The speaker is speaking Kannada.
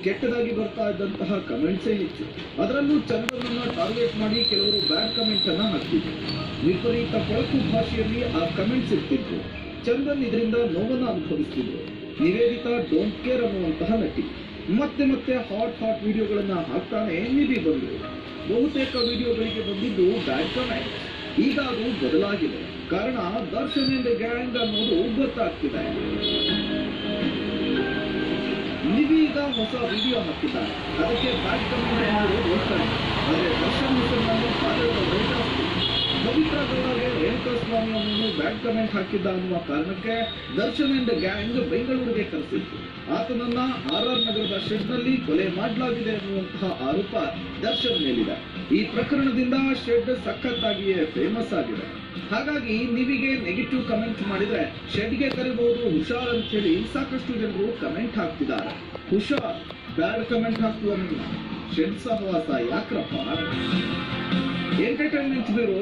ಕೆಟ್ಟದಾಗಿ ಬರ್ತಾ ಇದ್ದಂತಹ ಕಮೆಂಟ್ಸೇ ಹೆಚ್ಚು. ಅದರಲ್ಲೂ ಚಂದನನ್ನ ಟಾರ್ಗೆಟ್ ಮಾಡಿ ಕೆಲವರು ಬ್ಯಾಡ್ ಕಮೆಂಟ್ ಅನ್ನ ಹಾಕ್ತಿದ್ರು. ವಿಪರೀತ ಕೊಳಕು ಭಾಷೆಯಲ್ಲಿ ಆ ಕಮೆಂಟ್ಸ್ ಇರ್ತಿದ್ರು. ಚಂದನ್ ಇದರಿಂದ ನೋವನ್ನ ಅನುಭವಿಸ್ತಿದ್ರು. ನಿವೇದಿತಾ ಡೋಂಟ್ ಕೇರ್ ಅನ್ನುವಂತಹ ನಟಿ ಮತ್ತೆ ಮತ್ತೆ ಹಾಟ್ ವಿಡಿಯೋಗಳನ್ನ ಹಾಕ್ತಾನೆ ನಿಧಿ ಬಂದ್ರು. ಬಹುತೇಕ ವಿಡಿಯೋಗಳಿಗೆ ಬಂದಿದ್ದು ಬ್ಯಾಡ್ ಕಮೆಂಟ್. ಈಗ ಅದು ಬದಲಾಗಿದೆ. ಕಾರಣ ದರ್ಶನ್ ಅಂಡ್ ಗ್ಯಾಂಗ್ ಅನ್ನೋದು ಗೊತ್ತಾಗ್ತಿದೆ. ನಿಧಿ ಈಗ ಹೊಸ ವಿಡಿಯೋ ಹಾಕಿದ್ದಾರೆ. ಅದಕ್ಕೆ ಬ್ಯಾಡ್ ಕಮೆಂಟ್ ಹೋಗ್ತಾರೆ. ಆದರೆ ದರ್ಶನ್ ಹೆಸರಿನಲ್ಲಿ ಮಾತಾಡೋದು ಜಾಸ್ತಿ. ಪವಿತ್ರ ಗೌಡಗೆ ರೇಣುಕಾ ಸ್ವಾಮಿ ಅವರನ್ನು ಬ್ಯಾಡ್ ಕಮೆಂಟ್ ಹಾಕಿದ್ದ ಅನ್ನುವ ಕಾರಣಕ್ಕೆ ದರ್ಶನ್ ಅಂಡ್ ಗ್ಯಾಂಗ್ ಬೆಂಗಳೂರಿಗೆ ಕರೆಸಿತ್ತು. ಆತನನ್ನ ಆರ್ ನಗರದ ಶೆಡ್ನಲ್ಲಿ ಕೊಲೆ ಮಾಡಲಾಗಿದೆ ಅನ್ನುವಂತಹ ಆರೋಪ ದರ್ಶನ್ ಮೇಲಿದೆ. ಈ ಪ್ರಕರಣದಿಂದ ಶೆಡ್ ಸಖತ್ತಾಗಿಯೇ ಫೇಮಸ್ ಆಗಿದೆ. ಹಾಗಾಗಿ ನೀವಿಗೆ ನೆಗೆಟಿವ್ ಕಮೆಂಟ್ ಮಾಡಿದ್ರೆ ಶೆಡ್ಗೆ ಕರಿಬಹುದು, ಹುಷಾರ್ ಅಂತ ಹೇಳಿ ಸಾಕಷ್ಟು ಜನರು ಕಮೆಂಟ್ ಹಾಕ್ತಿದ್ದಾರೆ. ಹುಷಾರ್, ಬ್ಯಾಡ್ ಕಮೆಂಟ್ ಹಾಕುವ ಶೆಡ್ ಸಹವಾಸ ಯಾಕ್ರಪ್ಪ. Entertainment bureau.